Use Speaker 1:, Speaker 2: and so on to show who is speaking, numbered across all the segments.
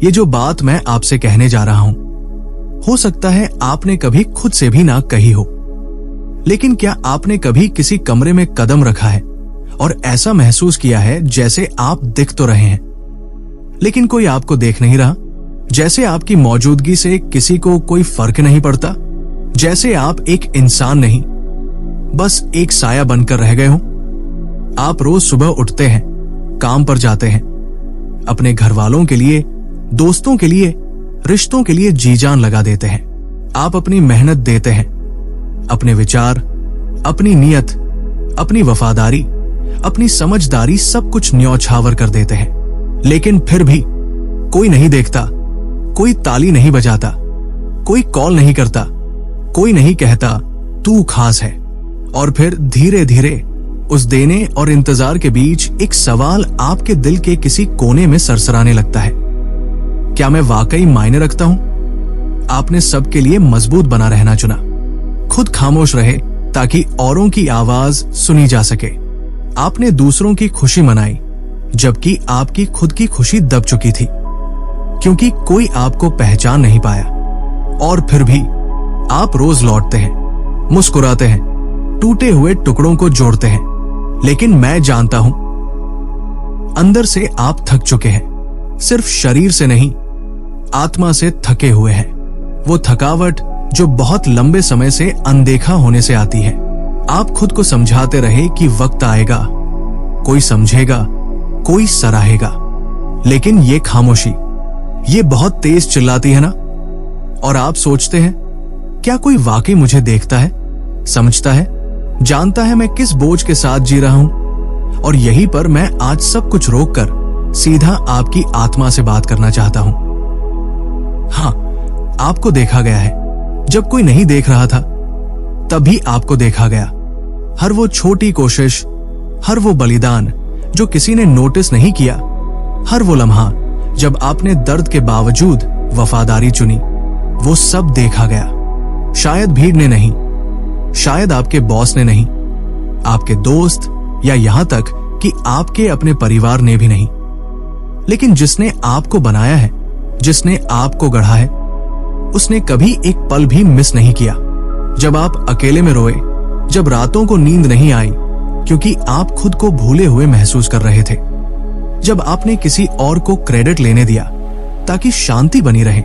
Speaker 1: ये जो बात मैं आपसे कहने जा रहा हूं, हो सकता है आपने कभी खुद से भी ना कही हो, लेकिन क्या आपने कभी किसी कमरे में कदम रखा है और ऐसा महसूस किया है जैसे आप दिख तो रहे हैं, लेकिन कोई आपको देख नहीं रहा? जैसे आपकी मौजूदगी से किसी को कोई फर्क नहीं पड़ता, जैसे आप एक इंसान नहीं, बस एक साया बनकर रह गए हो। आप रोज सुबह उठते हैं, काम पर जाते हैं, अपने घर वालों के लिए, दोस्तों के लिए, रिश्तों के लिए जी जान लगा देते हैं। आप अपनी मेहनत देते हैं, अपने विचार, अपनी नियत, अपनी वफादारी, अपनी समझदारी, सब कुछ न्यौछावर कर देते हैं। लेकिन फिर भी कोई नहीं देखता, कोई ताली नहीं बजाता, कोई कॉल नहीं करता, कोई नहीं कहता तू खास है। और फिर धीरे धीरे उस देने और इंतजार के बीच एक सवाल आपके दिल के किसी कोने में सरसराने लगता है, क्या मैं वाकई मायने रखता हूं? आपने सबके लिए मजबूत बना रहना चुना, खुद खामोश रहे ताकि औरों की आवाज सुनी जा सके। आपने दूसरों की खुशी मनाई जबकि आपकी खुद की खुशी दब चुकी थी, क्योंकि कोई आपको पहचान नहीं पाया। और फिर भी आप रोज लौटते हैं, मुस्कुराते हैं, टूटे हुए टुकड़ों को जोड़ते हैं। लेकिन मैं जानता हूं, अंदर से आप थक चुके हैं, सिर्फ शरीर से नहीं, आत्मा से थके हुए हैं। वो थकावट जो बहुत लंबे समय से अनदेखा होने से आती है। आप खुद को समझाते रहे कि वक्त आएगा, कोई समझेगा, कोई सराहेगा, लेकिन ये खामोशी, ये बहुत तेज चिल्लाती है ना। और आप सोचते हैं, क्या कोई वाकई मुझे देखता है, समझता है, जानता है मैं किस बोझ के साथ जी रहा हूं? और यहीं पर मैं आज सब कुछ रोककर सीधा आपकी आत्मा से बात करना चाहता हूं। हाँ, आपको देखा गया है, जब कोई नहीं देख रहा था तभी आपको देखा गया। हर वो छोटी कोशिश, हर वो बलिदान जो किसी ने नोटिस नहीं किया, हर वो लम्हा जब आपने दर्द के बावजूद वफादारी चुनी, वो सब देखा गया। शायद भीड़ ने नहीं, शायद आपके बॉस ने नहीं, आपके दोस्त, या यहां तक कि आपके अपने परिवार ने भी नहीं, लेकिन जिसने आपको बनाया है, जिसने आपको गढ़ा है, उसने कभी एक पल भी मिस नहीं किया। जब आप अकेले में रोए, जब रातों को नींद नहीं आई क्योंकि आप खुद को भूले हुए महसूस कर रहे थे, जब आपने किसी और को क्रेडिट लेने दिया ताकि शांति बनी रहे,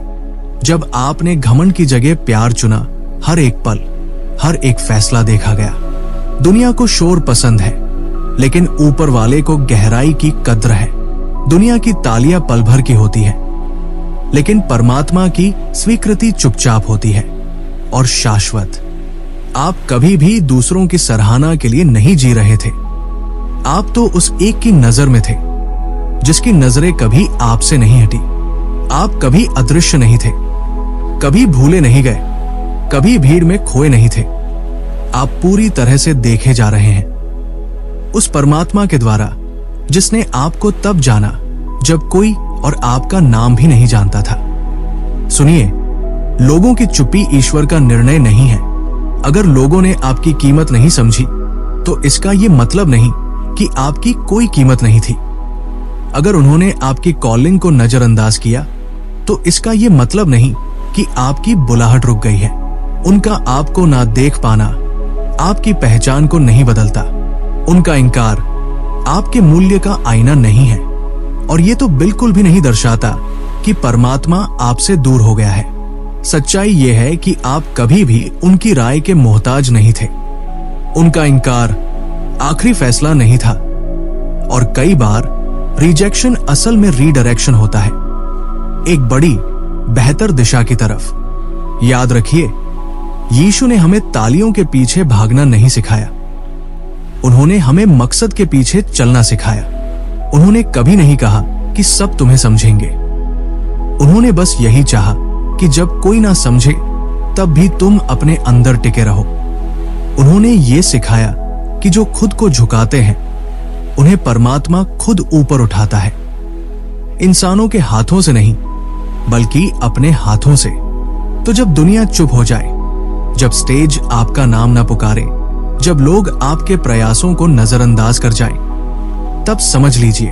Speaker 1: जब आपने घमंड की जगह प्यार चुना, हर एक पल, हर एक फैसला देखा गया। दुनिया को शोर पसंद है, लेकिन ऊपर वाले को गहराई की कद्र है। दुनिया की तालियां पल भर की होती है, लेकिन परमात्मा की स्वीकृति चुपचाप होती है और शाश्वत। आप कभी भी दूसरों की सराहना के लिए नहीं जी रहे थे, आप तो उस एक की नजर में थे जिसकी नजरें कभी आपसे नहीं हटी। आप कभी अदृश्य नहीं थे, कभी भूले नहीं गए, कभी भीड़ में खोए नहीं थे। आप पूरी तरह से देखे जा रहे हैं उस परमात्मा के द्वारा जिसने आपको तब जाना जब कोई और आपका नाम भी नहीं जानता था। सुनिए, लोगों की चुप्पी ईश्वर का निर्णय नहीं है। अगर लोगों ने आपकी कीमत नहीं समझी तो इसका यह मतलब नहीं कि आपकी कोई कीमत नहीं थी। अगर उन्होंने आपकी कॉलिंग को नजरअंदाज किया तो इसका यह मतलब नहीं कि आपकी बुलाहट रुक गई है। उनका आपको ना देख पाना आपकी पहचान को नहीं बदलता। उनका इंकार आपके मूल्य का आईना नहीं है, और ये तो बिल्कुल भी नहीं दर्शाता कि परमात्मा आपसे दूर हो गया है। सच्चाई ये है कि आप कभी भी उनकी राय के मोहताज नहीं थे। उनका इंकार आखिरी फैसला नहीं था, और कई बार रिजेक्शन असल में रीडायरेक्शन होता है, एक बड़ी बेहतर दिशा की तरफ। याद रखिए, यीशु ने हमें तालियों के पीछे भागना नहीं सिखाया, उन्होंने हमें मकसद के पीछे चलना सिखाया। उन्होंने कभी नहीं कहा कि सब तुम्हें समझेंगे, उन्होंने बस यही चाहा कि जब कोई ना समझे तब भी तुम अपने अंदर टिके रहो। उन्होंने ये सिखाया कि जो खुद को झुकाते हैं उन्हें परमात्मा खुद ऊपर उठाता है, इंसानों के हाथों से नहीं बल्कि अपने हाथों से। तो जब दुनिया चुप हो जाए, जब स्टेज आपका नाम ना पुकारे, जब लोग आपके प्रयासों को नजरअंदाज कर जाएं, तब समझ लीजिए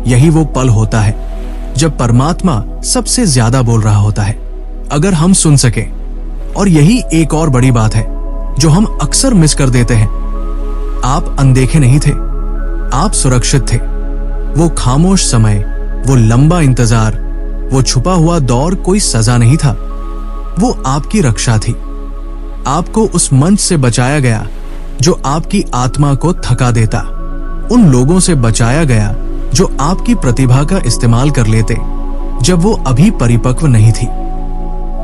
Speaker 1: यही वो पल होता है जब परमात्मा सबसे ज्यादा बोल रहा होता है। अगर हम सुन सके, और यही एक और बड़ी बात है जो हम अक्सर मिस कर देते हैं, आप अनदेखे नहीं थे, आप सुरक्षित थे। वो खामोश समय, वो लंबा इंतजार, वो छुपा हुआ दौर कोई सजा नहीं था, वो आपकी रक्षा थी। आपको उस मंच से बचाया गया जो आपकी आत्मा को थका देता, उन लोगों से बचाया गया जो आपकी प्रतिभा का इस्तेमाल कर लेते जब वो अभी परिपक्व नहीं थी।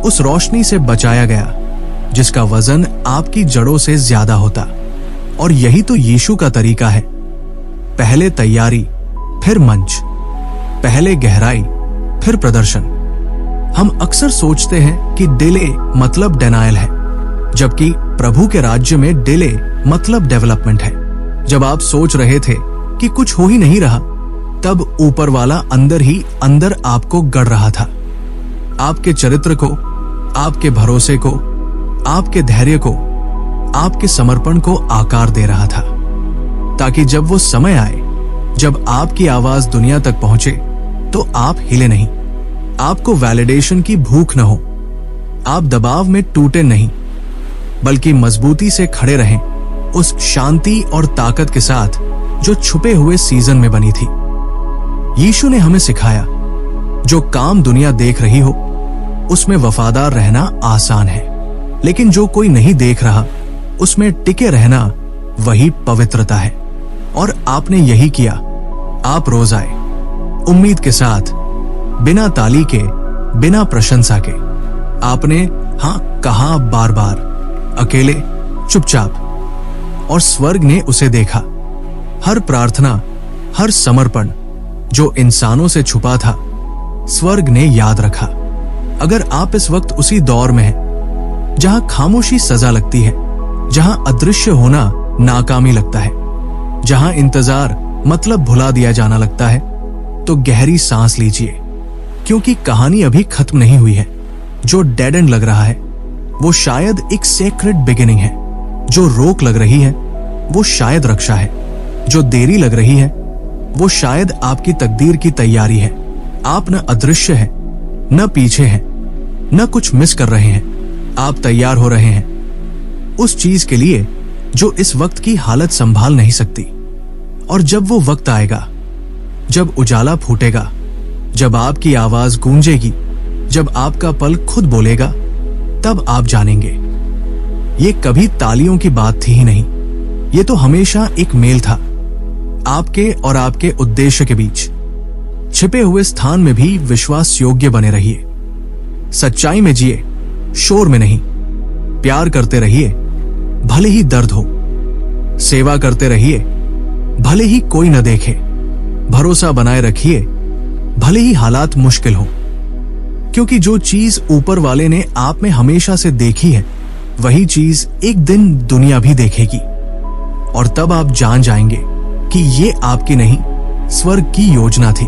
Speaker 1: उस रोशनी से बचाया गया जिसका वजन आपकी जड़ों से ज्यादा होता। और यही तो यीशु का तरीका है, पहले तैयारी फिर मंच, पहले गहराई फिर प्रदर्शन। हम अक्सर सोचते हैं कि डिले मतलब डिनायल है, जबकि प्रभु के राज्य में डिले मतलब डेवलपमेंट है। जब आप सोच रहे थे कि कुछ हो ही नहीं रहा, तब ऊपर वाला अंदर ही अंदर आपको गढ़ रहा था। आपके चरित्र को, आपके भरोसे को, आपके धैर्य को, आपके समर्पण को आकार दे रहा था, ताकि जब वो समय आए, जब आपकी आवाज दुनिया तक पहुंचे, तो आप हिले नहीं, आपको वैलिडेशन की भूख न हो, आप दबाव में टूटे नहीं, बल्कि मजबूती से खड़े रहें उस शांति और ताकत के साथ जो छुपे हुए सीजन में बनी थी। यीशु ने हमें सिखाया, जो काम दुनिया देख रही हो उसमें वफादार रहना आसान है, लेकिन जो कोई नहीं देख रहा उसमें टिके रहना वही पवित्रता है। और आपने यही किया। आप रोज आए, उम्मीद के साथ, बिना ताली के, बिना प्रशंसा के। आपने हाँ कहा बार बार, अकेले, चुपचाप, और स्वर्ग ने उसे देखा। हर प्रार्थना, हर समर्पण जो इंसानों से छुपा था, स्वर्ग ने याद रखा। अगर आप इस वक्त उसी दौर में हैं जहां खामोशी सजा लगती है, जहां अदृश्य होना नाकामी लगता है, जहां इंतजार मतलब भुला दिया जाना लगता है, तो गहरी सांस लीजिए, क्योंकि कहानी अभी खत्म नहीं हुई है। जो डेड एंड लग रहा है वो शायद एक सेक्रेट बिगिनिंग है, जो रोक लग रही है वो शायद रक्षा है, जो देरी लग रही है वो शायद आपकी तकदीर की तैयारी है। आप न अदृश्य हैं, न पीछे हैं, न कुछ मिस कर रहे हैं। आप तैयार हो रहे हैं उस चीज के लिए जो इस वक्त की हालत संभाल नहीं सकती। और जब वो वक्त आएगा, जब उजाला फूटेगा, जब आपकी आवाज गूंजेगी, जब आपका पल खुद बोलेगा, तब आप जानेंगे ये कभी तालियों की बात थी ही नहीं, ये तो हमेशा एक मेल था, आपके और आपके उद्देश्य के बीच। छिपे हुए स्थान में भी विश्वास योग्य बने रहिए, सच्चाई में जिए, शोर में नहीं। प्यार करते रहिए भले ही दर्द हो, सेवा करते रहिए भले ही कोई न देखे, भरोसा बनाए रखिए भले ही हालात मुश्किल हो, क्योंकि जो चीज ऊपर वाले ने आप में हमेशा से देखी है, वही चीज एक दिन दुनिया भी देखेगी। और तब आप जान जाएंगे कि ये आपकी नहीं, स्वर्ग की योजना थी।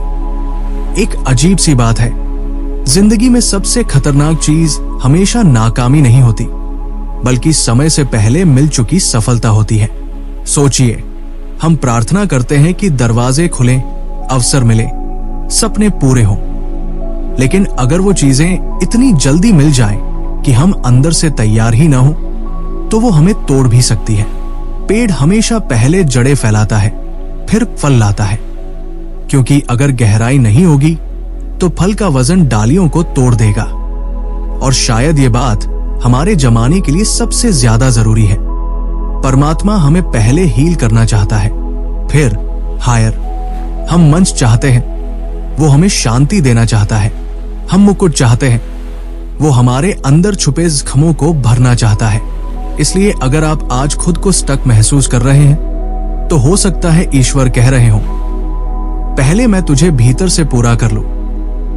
Speaker 1: एक अजीब सी बात है, जिंदगी में सबसे खतरनाक चीज हमेशा नाकामी नहीं होती, बल्कि समय से पहले मिल चुकी सफलता होती है। सोचिए, हम प्रार्थना करते हैं कि दरवाजे खुलें, अवसर मिले, सपने पूरे हों, लेकिन अगर वो चीजें इतनी जल्दी मिल जाएं कि हम अंदर से तैयार ही ना हो, तो वो हमें तोड़ भी सकती है। पेड़ हमेशा पहले जड़ें फैलाता है, फिर फल लाता है, क्योंकि अगर गहराई नहीं होगी तो फल का वजन डालियों को तोड़ देगा। और शायद ये बात हमारे जमाने के लिए सबसे ज्यादा जरूरी है। परमात्मा हमें पहले हील करना चाहता है, फिर हायर। हम मंच चाहते हैं, वो हमें शांति देना चाहता है। हम मुकुट चाहते हैं, वो हमारे अंदर छुपे जख्मों को भरना चाहता है। इसलिए अगर आप आज खुद को स्टक महसूस कर रहे हैं, तो हो सकता है ईश्वर कह रहे हो, पहले मैं तुझे भीतर से पूरा कर लूं,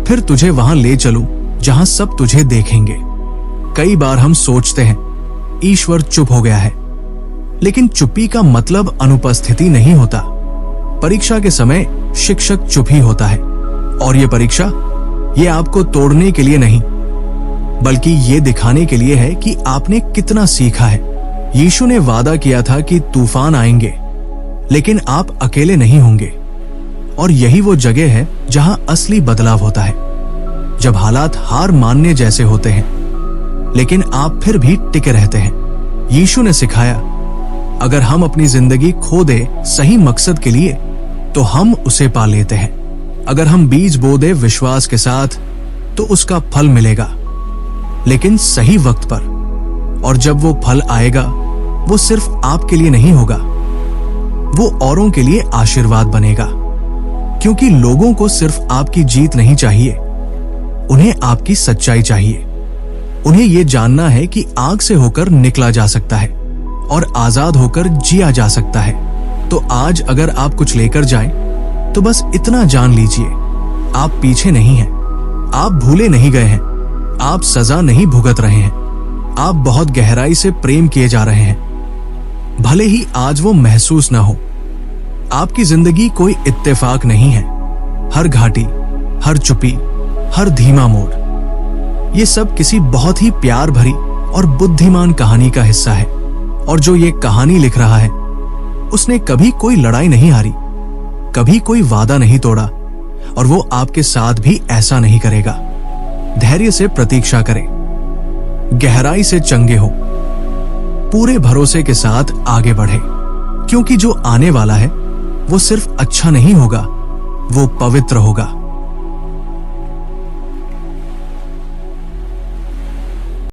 Speaker 1: फिर तुझे वहां ले चलूं जहां सब तुझे देखेंगे। कई बार हम सोचते हैं ईश्वर चुप हो गया है, लेकिन चुप्पी का मतलब अनुपस्थिति नहीं होता। परीक्षा के समय शिक्षक चुप ही होता है, और ये परीक्षा ये आपको तोड़ने के लिए नहीं, बल्कि ये दिखाने के लिए है कि आपने कितना सीखा है। यीशु ने वादा किया था कि तूफान आएंगे, लेकिन आप अकेले नहीं होंगे। और यही वो जगह है जहां असली बदलाव होता है, जब हालात हार मानने जैसे होते हैं लेकिन आप फिर भी टिके रहते हैं। यीशु ने सिखाया, अगर हम अपनी जिंदगी खो दे सही मकसद के लिए तो हम उसे पा लेते हैं। अगर हम बीज बो दे विश्वास के साथ तो उसका फल मिलेगा, लेकिन सही वक्त पर। और जब वो फल आएगा वो सिर्फ आपके लिए नहीं होगा, वो औरों के लिए आशीर्वाद बनेगा। क्योंकि लोगों को सिर्फ आपकी जीत नहीं चाहिए, उन्हें आपकी सच्चाई चाहिए। उन्हें यह जानना है कि आग से होकर निकला जा सकता है और आजाद होकर जिया जा सकता है। तो आज अगर आप कुछ लेकर जाएं, तो बस इतना जान लीजिए, आप पीछे नहीं हैं, आप भूले नहीं गए हैं, आप सजा नहीं भुगत रहे हैं, आप बहुत गहराई से प्रेम किए जा रहे हैं। भले ही आज वो महसूस ना हो। आपकी जिंदगी कोई इत्तेफाक नहीं है। हर घाटी, हर चुप्पी, हर धीमा मोड़, ये सब किसी बहुत ही प्यार भरी और बुद्धिमान कहानी का हिस्सा है। और जो ये कहानी लिख रहा है, उसने कभी कोई लड़ाई नहीं हारी, कभी कोई वादा नहीं तोड़ा, और वो आपके साथ भी ऐसा नहीं करेगा। धैर्य से प्रतीक्षा करें, गहराई से चंगे हो, पूरे भरोसे के साथ आगे बढ़े, क्योंकि जो आने वाला है वो सिर्फ अच्छा नहीं होगा, वो पवित्र होगा।